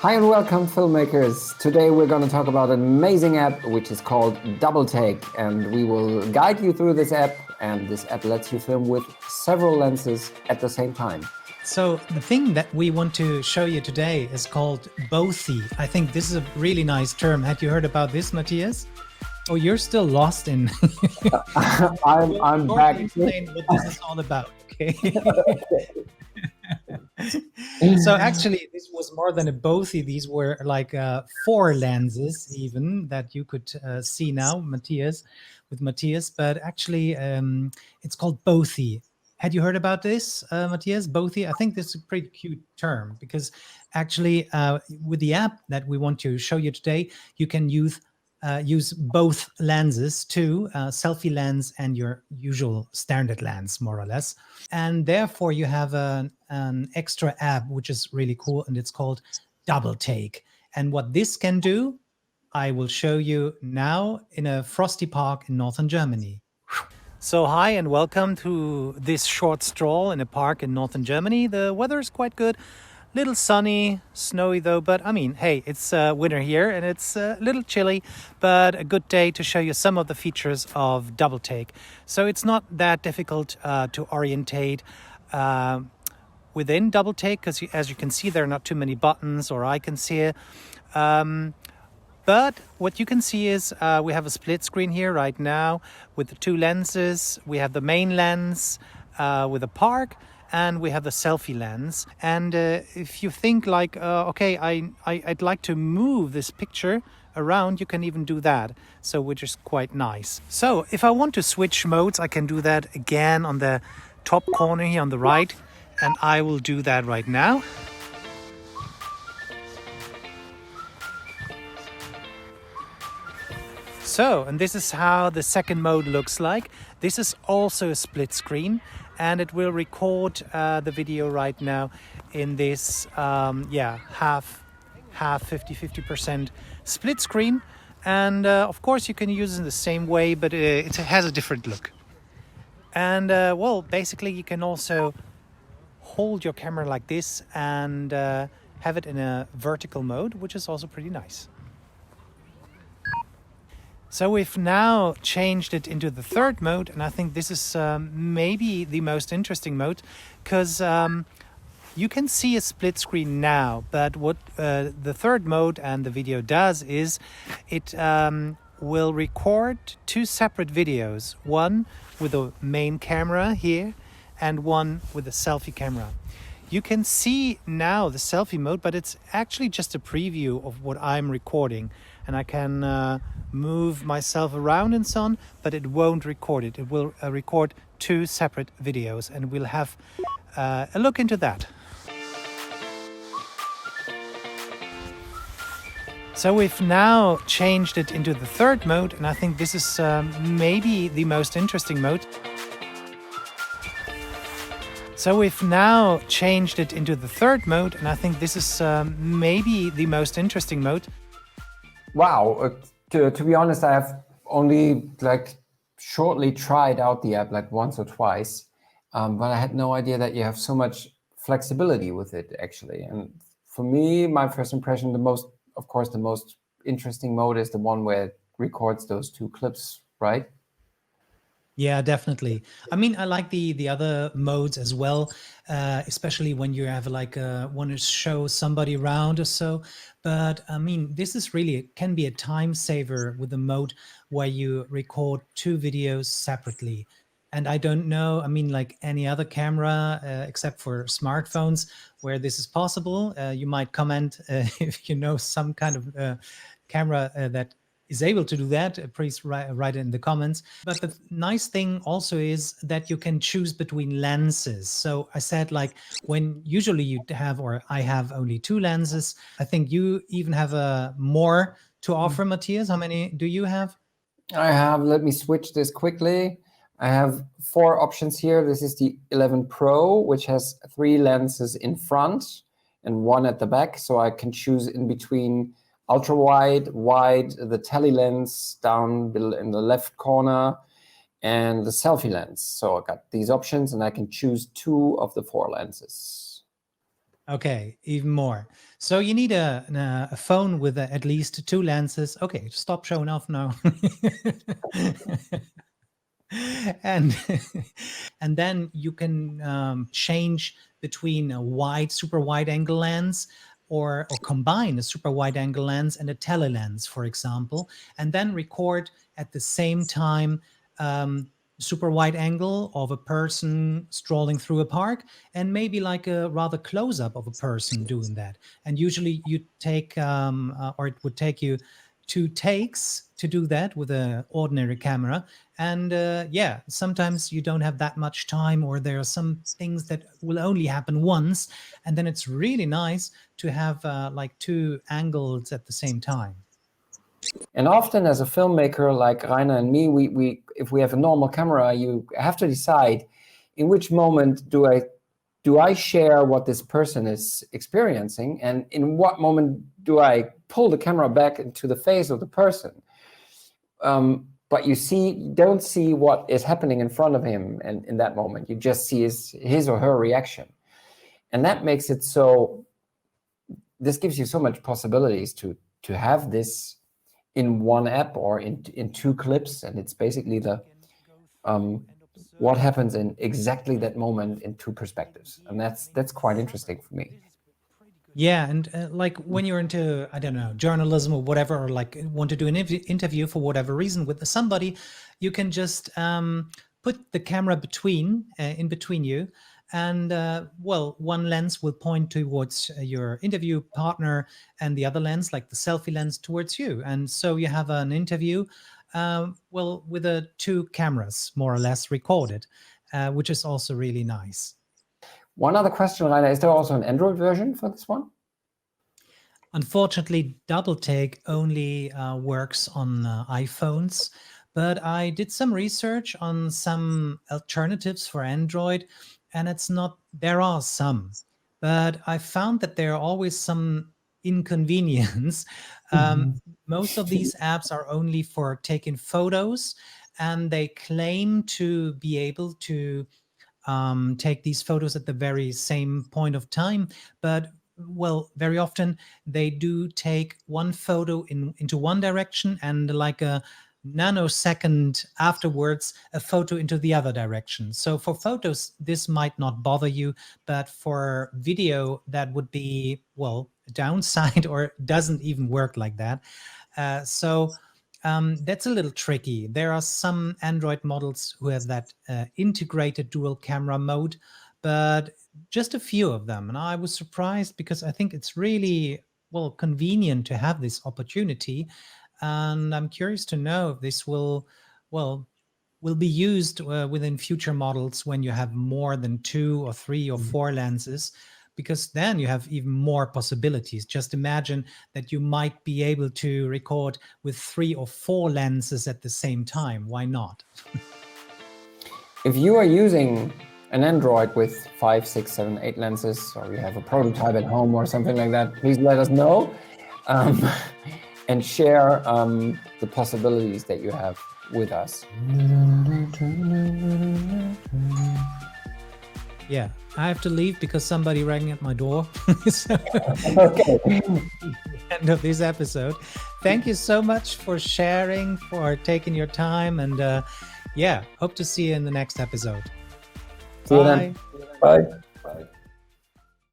Hi and welcome, filmmakers. Today we're going to talk about an amazing app which is called Double Take, and we will guide you through this app. And this app lets you film with several lenses at the same time. So the thing that we want to show you today is called bothie. I think this is a really nice term. Had you heard about this, Matthias? Oh, you're still lost in. I'm back. Explain what this is all about. Okay. So actually, this was more than a bothie. These were like 4 lenses, even that you could see now, Matthias. But actually, it's called bothie. Had you heard about this, Matthias? Bothie? I think this is a pretty cute term because actually, with the app that we want to show you today, you can use both lenses too, selfie lens and your usual standard lens, more or less. And therefore, you have an extra app, which is really cool, and it's called Double Take. And what this can do, I will show you now in a frosty park in northern Germany. So hi and welcome to this short stroll in a park in northern Germany. The weather is quite good. Little sunny, snowy though, but I mean, hey, it's winter here and it's a little chilly, but a good day to show you some of the features of Double Take. So it's not that difficult to orientate within Double Take because as you can see, there are not too many buttons or icons here. But what you can see is we have a split screen here right now with the 2 lenses. We have the main lens with a park, and we have the selfie lens. And if you think like, okay, I'd like to move this picture around, you can even do that. So which is quite nice. So if I want to switch modes, I can do that again on the top corner here on the right. And I will do that right now. So, and this is how the second mode looks like. This is also a split screen, and it will record the video right now in this half 50% split screen. And of course you can use it in the same way, but it has a different look. And well, basically you can also hold your camera like this and have it in a vertical mode, which is also pretty nice. So we've now changed it into the third mode, and I think this is maybe the most interesting mode because you can see a split screen now, but what the third mode and the video does is it will record 2 separate videos, one with a main camera here and one with a selfie camera. You can see now the selfie mode, but it's actually just a preview of what I'm recording. And I can move myself around and so on, but it won't record it. It will record 2 separate videos, and we'll have a look into that. So we've now changed it into the third mode, and I think this is maybe the most interesting mode. So we've now changed it into the third mode, and I think this is maybe the most interesting mode. Wow, to be honest, I have only shortly tried out the app once or twice, but I had no idea that you have so much flexibility with it actually. And for me, my first impression, the most interesting mode is the one where it records those 2 clips, right? Yeah, definitely. I mean, I like the other modes as well, especially when you have want to show somebody around or so. But I mean, this is really can be a time saver with the mode where you record 2 videos separately. And I don't know, I mean, like any other camera except for smartphones where this is possible. You might comment if you know some kind of camera that is able to do that, please write it in the comments. But the nice thing also is that you can choose between lenses. So I said when usually you have, or I have only 2 lenses, I think you even have more to offer, Matthias. How many do you have? I have, let me switch this quickly. I have 4 options here. This is the 11 Pro, which has 3 lenses in front and 1 at the back. So I can choose in between ultra wide, wide, the tele lens down in the left corner, and the selfie lens. So I got these options and I can choose 2 of the 4 lenses. Okay, even more. So you need a phone with at least 2 lenses. Okay, stop showing off now. and and then you can change between a wide, super wide angle lens, or combine a super wide angle lens and a tele lens, for example, and then record at the same time super wide angle of a person strolling through a park, and maybe like a rather close up of a person doing that. And usually you take or it would take you 2 takes to do that with an ordinary camera. And yeah, sometimes you don't have that much time, or there are some things that will only happen once, and then it's really nice to have like 2 angles at the same time. And often as a filmmaker like Rainer and me, we if we have a normal camera, you have to decide in which moment do I share what this person is experiencing, and in what moment do I pull the camera back into the face of the person. But you don't see what is happening in front of him, and in that moment you just see his or her reaction. And that makes it so, this gives you so much possibilities to have this in one app or in 2 clips, and it's basically the what happens in exactly that moment in 2 perspectives, and that's quite interesting for me. Yeah, and like when you're into, I don't know, journalism or whatever, or like want to do an interview for whatever reason with somebody, you can just put the camera in between you, and well, one lens will point towards your interview partner, and the other lens, like the selfie lens, towards you. And so you have an interview, well, with 2 cameras more or less recorded, which is also really nice. One other question, Rainer, is there also an Android version for this one? Unfortunately, Double Take only works on iPhones, but I did some research on some alternatives for Android, and there are some, but I found that there are always some inconvenience. Most of these apps are only for taking photos, and they claim to be able to take these photos at the very same point of time, but well, very often they do take one photo into one direction, and like a nanosecond afterwards a photo into the other direction. So for photos this might not bother you, but for video that would be, well, a downside, or doesn't even work like that. So that's a little tricky. There are some Android models who have that integrated dual camera mode, but just a few of them. And I was surprised, because I think it's really, well, convenient to have this opportunity. And I'm curious to know if this will be used within future models when you have more than 2 or 3 or 4 lenses, because then you have even more possibilities. Just imagine that you might be able to record with 3 or 4 lenses at the same time. Why not? If you are using an Android with 5, 6, 7, 8 lenses, or you have a prototype at home or something like that, please let us know and share the possibilities that you have with us. Yeah, I have to leave because somebody rang at my door. So, Okay. end of this episode. Thank you so much for sharing, for taking your time, and yeah, hope to see you in the next episode. See you then. Bye.